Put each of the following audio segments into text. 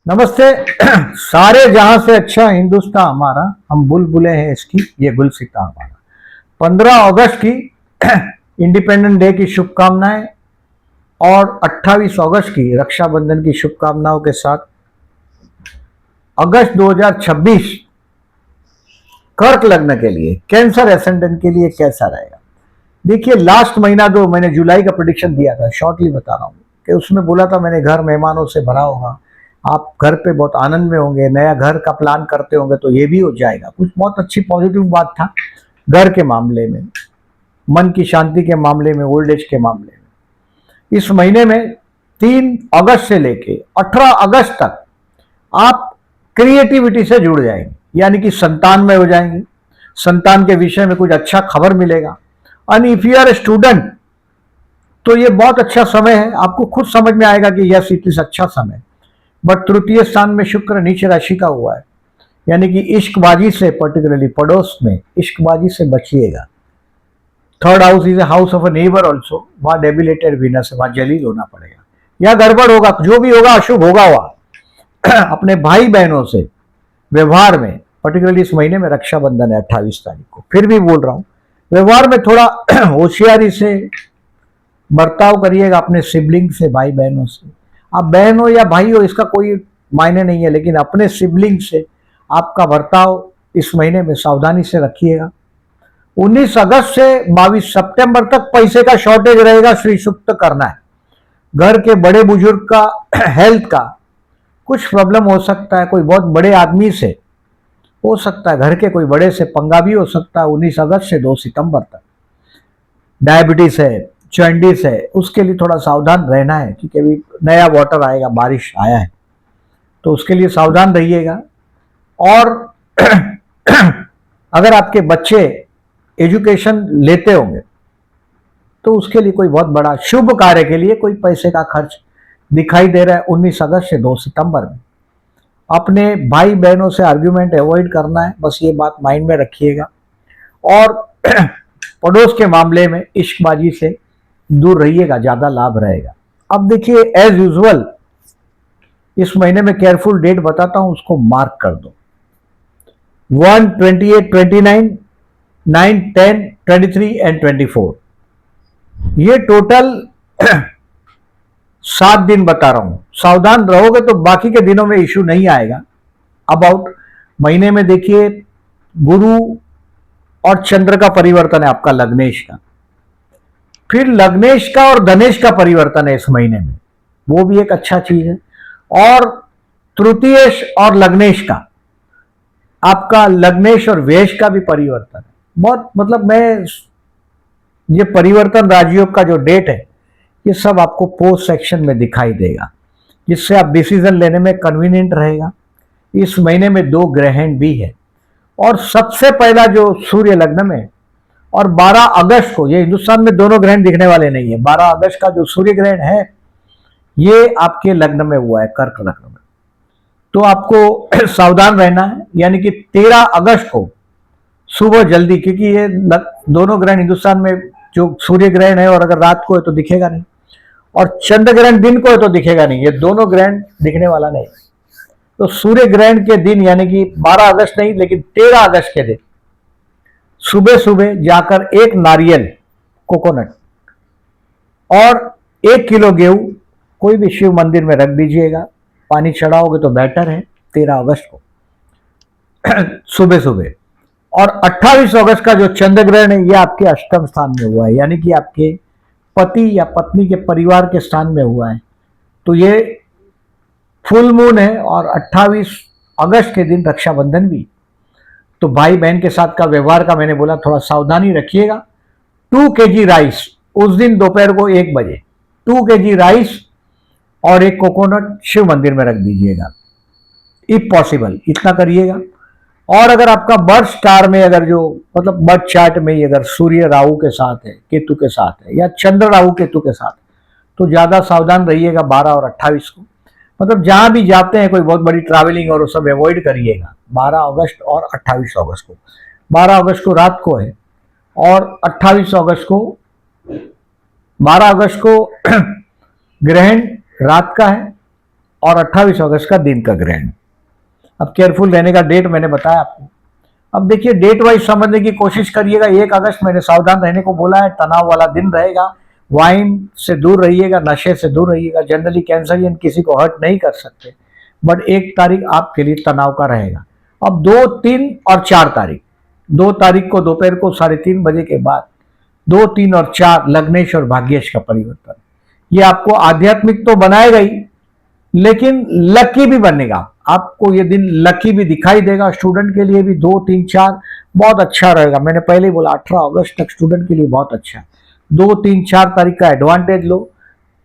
नमस्ते। सारे जहां से अच्छा हिंदुस्तान हमारा, हम बुलबुलें हैं इसकी, ये गुलसिता हमारा। 15 अगस्त की इंडिपेंडेंस डे की शुभकामनाएं और 28 अगस्त की रक्षाबंधन की शुभकामनाओं के साथ अगस्त 2026 कर्क लग्न के लिए, कैंसर एसेंडेंट के लिए कैसा रहेगा। देखिए, लास्ट महीना जो मैंने जुलाई का प्रेडिक्शन दिया था, शॉर्टली बता रहा हूँ कि उसमें बोला था मैंने, घर मेहमानों से भरा होगा, आप घर पे बहुत आनंद में होंगे, नया घर का प्लान करते होंगे तो ये भी हो जाएगा। कुछ बहुत अच्छी पॉजिटिव बात था घर के मामले में, मन की शांति के मामले में, ओल्ड एज के मामले में। इस महीने में 3 अगस्त से लेके 18 अगस्त तक आप क्रिएटिविटी से जुड़ जाएंगे, यानी कि संतान में हो जाएंगे, संतान के विषय में कुछ अच्छा खबर मिलेगा। And if you are a student तो ये बहुत अच्छा समय है, आपको खुद समझ में आएगा कि यस इट इज अच्छा समय। बट तृतीय स्थान में शुक्र नीच राशि का हुआ है, यानी कि इश्कबाजी से, पर्टिकुलरली पड़ोस में इश्कबाजी से बचिएगा। Third house is a house of a neighbour also, वहां डेबिलेटेड वीनस है, वहां जलील होना पड़ेगा या गड़बड़ होगा, जो भी होगा अशुभ होगा। वहां अपने भाई बहनों से व्यवहार में, पर्टिकुलरली इस महीने में रक्षाबंधन है 28 तारीख को, फिर भी बोल रहा हूं व्यवहार में थोड़ा होशियारी से बर्ताव करिएगा अपने सिबलिंग से, भाई बहनों से। आप बहन हो या भाई हो इसका कोई मायने नहीं है, लेकिन अपने सिबलिंग से आपका बर्ताव इस महीने में सावधानी से रखिएगा। 19 अगस्त से 22 सितंबर तक पैसे का शॉर्टेज रहेगा, श्री सूक्त करना है। घर के बड़े बुजुर्ग का हेल्थ का कुछ प्रॉब्लम हो सकता है, कोई बहुत बड़े आदमी से हो सकता है, घर के कोई बड़े से पंगा भी हो सकता है 19 अगस्त से 2 सितंबर तक। डायबिटीज है, जॉन्डिस है, उसके लिए थोड़ा सावधान रहना है, क्योंकि अभी नया वाटर आएगा, बारिश आया है, तो उसके लिए सावधान रहिएगा। और अगर आपके बच्चे एजुकेशन लेते होंगे तो उसके लिए कोई बहुत बड़ा शुभ कार्य के लिए कोई पैसे का खर्च दिखाई दे रहा है 19 अगस्त से 2 सितंबर में। अपने भाई बहनों से आर्ग्यूमेंट अवॉइड करना है, बस ये बात माइंड में रखिएगा। और पड़ोस के मामले में इश्कबाजी से दूर रहिएगा, ज्यादा लाभ रहेगा। अब देखिए, एज यूजुअल इस महीने में केयरफुल डेट बताता हूं, उसको मार्क कर दो। 1, 28, 29, 9, 10, 23 एंड 24, ये टोटल 7 दिन बता रहा हूं। सावधान रहोगे तो बाकी के दिनों में इश्यू नहीं आएगा। अबाउट महीने में देखिए, गुरु और चंद्र का परिवर्तन है आपका, लग्नेश का, फिर लग्नेश का और धनेश का परिवर्तन है इस महीने में, वो भी एक अच्छा चीज है। और तृतीयेश और लग्नेश का, आपका लग्नेश और वेश का भी परिवर्तन है। बहुत मतलब, मैं ये परिवर्तन राजयोग का जो डेट है, ये सब आपको पोस्ट सेक्शन में दिखाई देगा, जिससे आप डिसीजन लेने में कन्वीनियंट रहेगा। इस महीने में 2 ग्रहण भी है, और सबसे पहला जो सूर्य लग्न में, और 12 अगस्त को, ये हिंदुस्तान में दोनों ग्रहण दिखने वाले नहीं है, 12 अगस्त का जो सूर्य ग्रहण है ये आपके लग्न में हुआ है, कर्क लग्न में, तो आपको सावधान रहना है। यानी कि 13 अगस्त को सुबह जल्दी, क्योंकि ये दोनों ग्रहण हिंदुस्तान में, जो सूर्य ग्रहण है और अगर रात को है तो दिखेगा नहीं, और चंद्र ग्रहण दिन को है तो दिखेगा नहीं, ये दोनों ग्रहण दिखने वाला नहीं। तो सूर्य ग्रहण के दिन, यानी कि 12 अगस्त नहीं लेकिन 13 अगस्त के दिन सुबह सुबह जाकर एक नारियल, कोकोनट और 1 किलो गेहूं कोई भी शिव मंदिर में रख दीजिएगा, पानी चढ़ाओगे तो बेटर है 13 अगस्त को सुबह सुबह। और 28 अगस्त का जो चंद्र ग्रहण है, ये आपके अष्टम स्थान में हुआ है, यानी कि आपके पति या पत्नी के परिवार के स्थान में हुआ है, तो ये फुल मून है। और 28 अगस्त के दिन रक्षाबंधन भी, तो भाई बहन के साथ का व्यवहार का मैंने बोला थोड़ा सावधानी रखिएगा। 2 kg राइस उस दिन दोपहर को 1 बजे, 2 kg राइस और 1 कोकोनट शिव मंदिर में रख दीजिएगा, इफ पॉसिबल इतना करिएगा। और अगर आपका बर्थ स्टार में, अगर जो मतलब बर्थ चार्ट में अगर सूर्य राहु के साथ है, केतु के साथ है, या चंद्र राहु केतु के साथ, तो ज्यादा सावधान रहिएगा 12 और 28 को। मतलब जहां भी जाते हैं कोई बहुत बड़ी ट्रैवलिंग और वो सब अवॉइड करिएगा 12 अगस्त और 28 अगस्त को। 12 अगस्त को रात को है, और 28 अगस्त को, 12 अगस्त को ग्रहण रात का है, और 28 अगस्त का दिन का ग्रहण। अब केयरफुल रहने का डेट मैंने बताया आपको। अब देखिए डेट वाइज समझने की कोशिश करिएगा। 1 अगस्त मैंने सावधान रहने को बोला है, तनाव वाला दिन रहेगा, वाइन से दूर रहिएगा, नशे से दूर रहिएगा। जनरली कैंसरियन किसी को हर्ट नहीं कर सकते, बट 1 तारीख आपके लिए तनाव का रहेगा। अब 2, 3 और 4 तारीख, 2 तारीख को दोपहर को 3:30 बजे के बाद 2, 3 और 4 लग्नेश और भाग्येश का परिवर्तन। ये आपको आध्यात्मिक तो बनाएगा ही, लेकिन लकी भी बनेगा। आपको ये दिन लकी भी दिखाई देगा। स्टूडेंट के लिए भी 2, 3, 4 बहुत अच्छा रहेगा। मैंने पहले ही बोला 18 अगस्त तक स्टूडेंट के लिए बहुत अच्छा है। 2, 3, 4 तारीख का एडवांटेज लो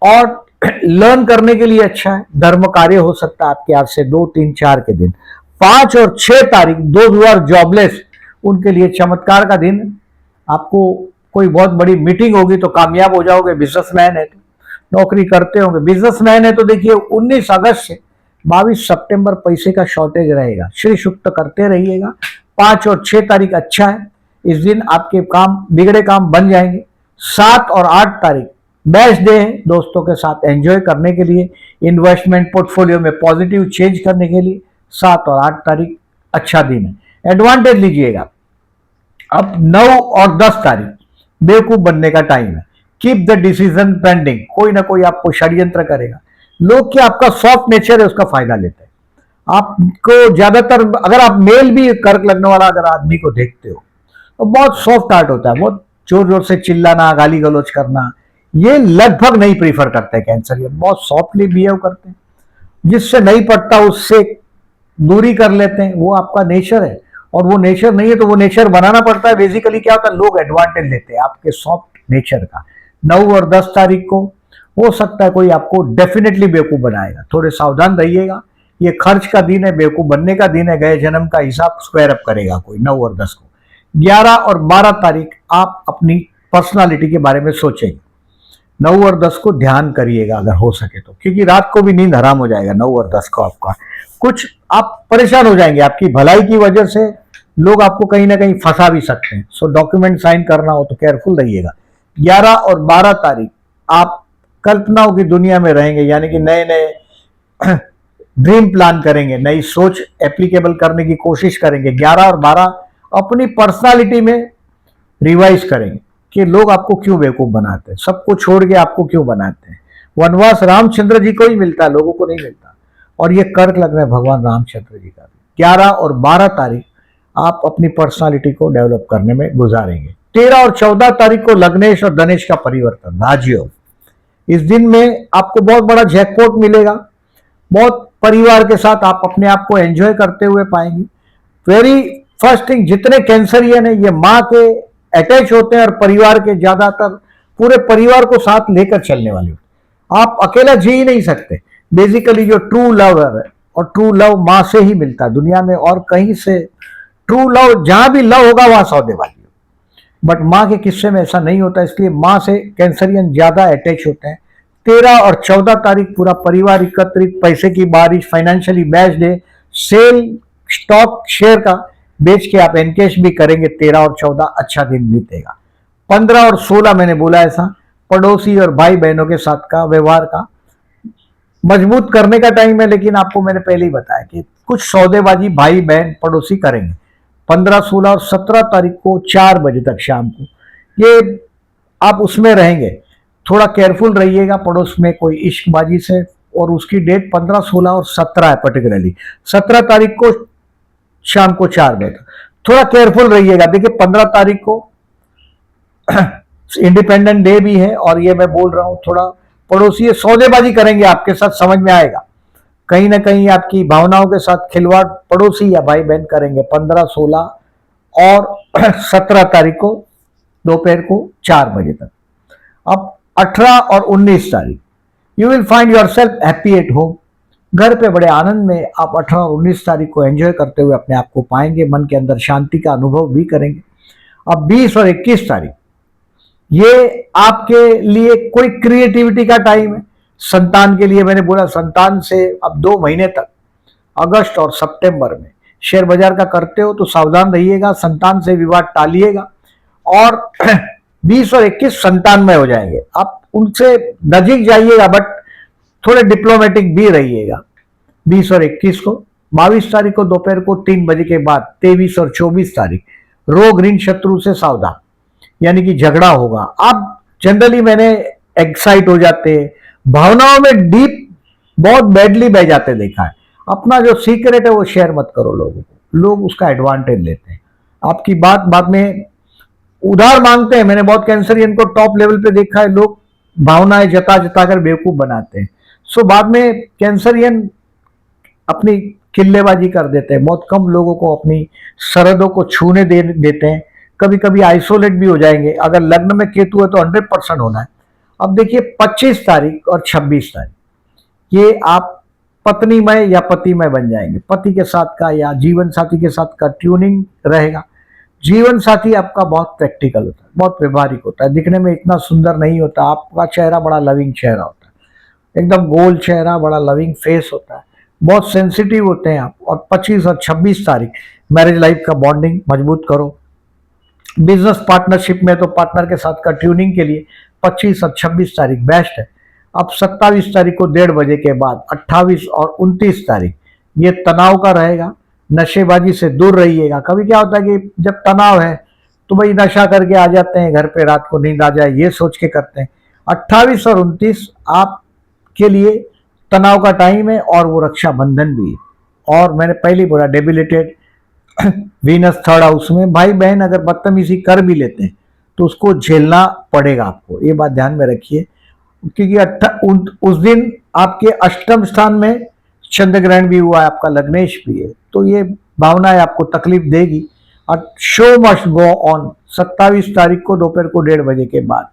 और लर्न करने के लिए अच्छा है। धर्म कार्य हो सकता है आपके आज से 2, 3, 4 के दिन। 5 और 6 तारीख 2 आर जॉबलेस, उनके लिए चमत्कार का दिन। आपको कोई बहुत बड़ी मीटिंग होगी तो कामयाब हो जाओगे। बिजनेसमैन है तो, नौकरी करते होंगे, बिजनेसमैन है तो देखिए 19 अगस्त से 22 सितंबर पैसे का शॉर्टेज रहेगा। श्री सुक्त करते रहिएगा। 5 और 6 तारीख अच्छा है, इस दिन आपके काम बिगड़े काम बन जाएंगे। 7 और 8 तारीख बेस्ट डे है दोस्तों के साथ एंजॉय करने के लिए, इन्वेस्टमेंट पोर्टफोलियो में पॉजिटिव चेंज करने के लिए। 7 और 8 तारीख अच्छा दिन है, एडवांटेज लीजिएगा। अब 9 और 10 तारीख बेवकूफ बनने का टाइम है। कीप द डिसीजन पेंडिंग, कोई ना कोई आपको षड्यंत्र करेगा। लोग क्या आपका सॉफ्ट नेचर है उसका फायदा लेते हैं। आपको ज्यादातर अगर आप मेल भी कर्क लगने वाला अगर आदमी को देखते हो तो बहुत सॉफ्ट हार्ट होता है, बहुत जोर जोर से चिल्लाना, गाली गलौज करना, ये लगभग नहीं प्रीफर करते कैंसरियन। बहुत सॉफ्टली बिहेव करते हैं, जिससे नहीं पड़ता उससे दूरी कर लेते हैं। वो आपका नेचर है, और वो नेचर नहीं है तो वो नेचर बनाना पड़ता है। बेसिकली क्या होता है, लोग एडवांटेज लेते हैं आपके सॉफ्ट नेचर का। 9 और 10 तारीख को हो सकता है कोई आपको डेफिनेटली बेवकूफ बनाएगा, थोड़े सावधान रहिएगा। ये खर्च का दिन है, बेवकूफ बनने का दिन है, गए जन्म का हिसाब स्क्वायर अप करेगा कोई 9 और 10 को। 11 और 12 तारीख आप अपनी पर्सनालिटी के बारे में सोचेंगे। 9 और 10 को ध्यान करिएगा अगर हो सके तो, क्योंकि रात को भी नींद हराम हो जाएगा 9 और 10 को आपका। कुछ आप परेशान हो जाएंगे, आपकी भलाई की वजह से लोग आपको कहीं ना कहीं फंसा भी सकते हैं। सो डॉक्यूमेंट साइन करना हो तो केयरफुल रहिएगा। 11 और 12 तारीख आप कल्पनाओं की दुनिया में रहेंगे, यानी कि नए नए ड्रीम प्लान करेंगे, नई सोच एप्लीकेबल करने की कोशिश करेंगे। 11 और 12 अपनी पर्सनालिटी में रिवाइज करेंगे कि लोग आपको क्यों बेवकूफ बनाते हैं, सबको छोड़ के आपको क्यों बनाते हैं। वनवास रामचंद्र जी को ही मिलता है, लोगों को नहीं मिलता, और ये कर्क लग्न है भगवान रामचंद्र जी का। 11 और 12 तारीख आप अपनी पर्सनालिटी को डेवलप करने में गुजारेंगे। 13 और 14 तारीख को लग्नेश और धनेश का परिवर्तन, राजयोग। इस दिन में आपको बहुत बड़ा जैकपॉट मिलेगा। बहुत परिवार के साथ आप अपने आप को एंजॉय करते हुए पाएंगे। वेरी फर्स्ट थिंग, जितने कैंसरियन है ये माँ के अटैच होते हैं और परिवार के, ज्यादातर पूरे परिवार को साथ लेकर चलने वाले होते। आप अकेला जी ही नहीं सकते। बेसिकली जो ट्रू लव है, और ट्रू लव माँ से ही मिलता है दुनिया में, और कहीं से ट्रू लव, जहां भी लव होगा वहां सौदेबाजी, बट माँ के किस्से में ऐसा नहीं होता, इसलिए माँ से कैंसरियन ज्यादा अटैच होते हैं। 13 और 14 तारीख पूरा परिवार एकत्रित, पैसे की बारिश, financially best day. Sell stock share का बेच के आप एनकेश भी करेंगे। 13 और 14 अच्छा दिन बीतेगा। 15 और 16 मैंने बोला ऐसा पड़ोसी और भाई बहनों के साथ का व्यवहार का मजबूत करने का टाइम है, लेकिन आपको मैंने पहले ही बताया कि कुछ सौदेबाजी भाई बहन पड़ोसी करेंगे। 15, 16 और 17 तारीख को 4 बजे तक शाम को, ये आप उसमें रहेंगे। थोड़ा केयरफुल रहिएगा पड़ोस में कोई इश्कबाजी से, और उसकी डेट 15, 16 और 17 है पर्टिकुलरली। 17 तारीख को शाम को 4 बजे तक थोड़ा केयरफुल रहिएगा। देखिए 15 तारीख को इंडिपेंडेंट डे भी है, और ये मैं बोल रहा हूं थोड़ा पड़ोसी सौदेबाजी करेंगे आपके साथ, समझ में आएगा। कहीं ना कहीं आपकी भावनाओं के साथ खिलवाड़ पड़ोसी या भाई बहन करेंगे। 15, 16 और 17 तारीख को दोपहर को 4 बजे तक। अब 18 और 19 तारीख you will find your self happy at home. घर पे बड़े आनंद में आप 18 और 19 तारीख को एंजॉय करते हुए अपने आप को पाएंगे, मन के अंदर शांति का अनुभव भी करेंगे। अब 20 और 21 तारीख ये आपके लिए कोई क्रिएटिविटी का टाइम है। संतान के लिए मैंने बोला, संतान से अब 2 महीने तक, अगस्त और सितंबर में शेयर बाजार का करते हो तो सावधान रहिएगा, संतान से विवाद टालिएगा। और 20 और 21 संतानमय हो जाएंगे, आप उनसे नजीक जाइएगा, बट थोड़े डिप्लोमेटिक भी रहिएगा। 20 और 21 को, 22 तारीख को दोपहर को 3 बजे के बाद, 23 और 24 तारीख रोग ऋण शत्रु से सावधान, यानी कि झगड़ा होगा। आप जनरली मैंने एक्साइट हो जाते हैं, भावनाओं में डीप बहुत बैडली बह जाते देखा है। अपना जो सीक्रेट है वो शेयर मत करो लोगों को, लोग उसका एडवांटेज लेते हैं। आपकी बात बाद में उधार मांगते हैं। मैंने बहुत कैंसरियन को टॉप लेवल पे देखा है, लोग भावनाएं जता जता कर बेवकूफ बनाते हैं। सो बाद में कैंसरियन अपनी किल्लेबाजी कर देते हैं, बहुत कम लोगों को अपनी सरहदों को छूने देते हैं। कभी कभी आइसोलेट भी हो जाएंगे। अगर लग्न में केतु है तो 100% होना है। अब देखिए 25 तारीख और 26 तारीख ये आप पत्नीमय या पतिमय बन जाएंगे। पति के साथ का या जीवन साथी के साथ का ट्यूनिंग रहेगा। जीवन साथी आपका बहुत प्रैक्टिकल होता है, बहुत व्यवहारिक होता है, दिखने में इतना सुंदर नहीं होता। आपका चेहरा बड़ा लविंग चेहरा होता है, एकदम गोल चेहरा, बड़ा लविंग फेस होता है, बहुत सेंसिटिव होते हैं आप। और 25 और 26 तारीख मैरिज लाइफ का बॉन्डिंग मजबूत करो। बिजनेस पार्टनरशिप में तो पार्टनर के साथ का ट्यूनिंग के लिए 25 और 26 तारीख बेस्ट है। अब 27 तारीख को 1:30 बजे के बाद 28 और 29 तारीख ये तनाव का रहेगा। नशेबाजी से दूर रहिएगा। कभी क्या होता है कि जब तनाव है तो भाई नशा करके आ जाते हैं घर पे, रात को नींद आ जाए ये सोच के करते हैं। 28 और 29 आपके लिए तनाव का टाइम है और वो रक्षाबंधन भी है। और मैंने पहले बोला डेबिलिटेड वीनस 3rd हाउस में, भाई बहन अगर बदतमीजी कर भी लेते हैं तो उसको झेलना पड़ेगा आपको, ये बात ध्यान में रखिए। क्योंकि उस दिन आपके अष्टम स्थान में चंद्र ग्रहण भी हुआ है, आपका लग्नेश भी है, तो ये भावनाएं आपको तकलीफ देगी। और शो मस्ट गो ऑन 27 तारीख को दोपहर को 1:30 बजे के बाद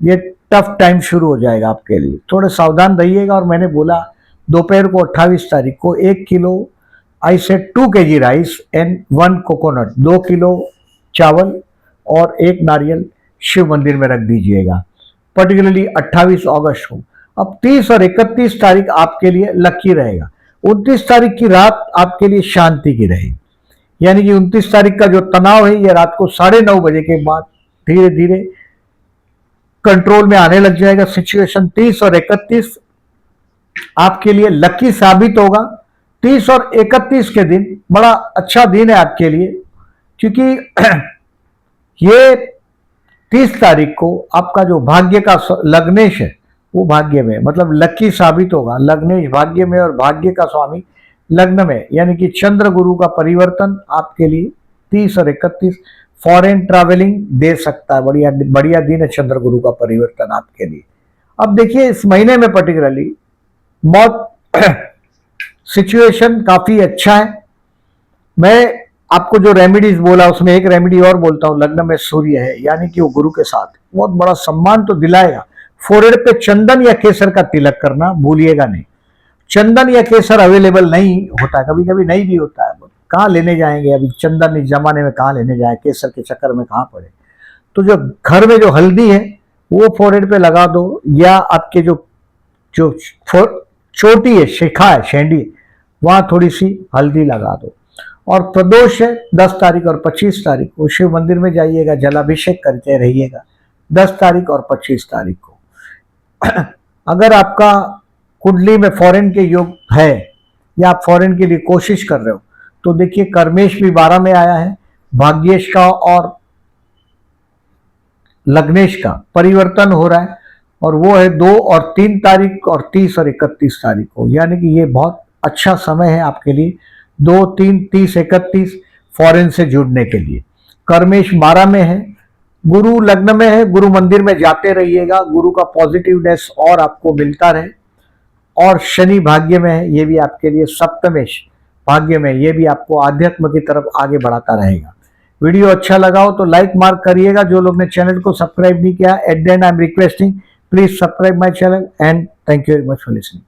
ये टफ टाइम शुरू हो जाएगा आपके लिए, थोड़े सावधान रहिएगा। और मैंने बोला दोपहर को 28 तारीख को 1 किलो आई से 2 kg rice and 1 coconut, 2 kilo चावल और 1 नारियल शिव मंदिर में रख दीजिएगा, पर्टिकुलरली 28 अगस्त को। अब 30 और 31 तारीख आपके लिए लकी रहेगा। 29 तारीख की रात आपके लिए शांति की रहेगी, यानी कि 29 तारीख का जो तनाव है ये रात को 9:30 बजे के बाद धीरे धीरे कंट्रोल में आने लग जाएगा सिचुएशन। 30 और 31 आपके लिए लकी साबित होगा। 30 और 31 के दिन बड़ा अच्छा दिन है आपके लिए, क्योंकि ये 30 तारीख को आपका जो भाग्य का लग्नेश है वो भाग्य में, मतलब लकी साबित होगा। लग्नेश भाग्य में और भाग्य का स्वामी लग्न में, यानी कि चंद्र गुरु का परिवर्तन आपके लिए 30 और 31 फॉरेन ट्रैवलिंग दे सकता है। बढ़िया बढ़िया दिन है चंद्र गुरु का परिवर्तन आपके लिए। अब देखिए इस महीने में पर्टिकुलरली बहुत सिचुएशन काफी अच्छा है। मैं आपको जो रेमेडीज बोला उसमें एक रेमेडी और बोलता हूं। लग्न में सूर्य है, यानी कि वो गुरु के साथ बहुत बड़ा सम्मान तो दिलाएगा। फोरहेड पे चंदन या केसर का तिलक करना भूलिएगा नहीं। चंदन या केसर अवेलेबल नहीं होता, कभी कभी नहीं भी होता है, कहाँ लेने जाएंगे अभी चंदन इस जमाने में, कहाँ लेने जाए, केसर के चक्कर में कहाँ पड़े। तो जो घर में जो हल्दी है वो फोरहेड पे लगा दो, या आपके जो जो चोटी है, शिखा है, शेंडी, वहां थोड़ी सी हल्दी लगा दो। और प्रदोष है 10 तारीख और 25 तारीख को शिव मंदिर में जाइएगा, जलाभिषेक करते रहिएगा 10 तारीख और 25 तारीख को। अगर आपका कुंडली में फॉरेन के योग है या आप फॉरेन के लिए कोशिश कर रहे हो तो देखिए कर्मेश भी 12 में आया है, भाग्येश का और लग्नेश का परिवर्तन हो रहा है, और वो है 2 और 3 तारीख और 30 और 31 तारीख को। यानी कि ये बहुत अच्छा समय है आपके लिए 2, 3, 30, 31 फॉरेन से जुड़ने के लिए। कर्मेश 12 में है, गुरु लग्न में है, गुरु मंदिर में जाते रहिएगा, गुरु का पॉजिटिवनेस और आपको मिलता रहे। और शनि भाग्य में है, ये भी आपके लिए सप्तमेश भाग्य में, ये भी आपको आध्यात्म की तरफ आगे बढ़ाता रहेगा। वीडियो अच्छा लगा हो तो लाइक मार्क करिएगा। जो लोग ने चैनल को सब्सक्राइब नहीं किया, at the and I am requesting please subscribe my channel and thank you very much for listening.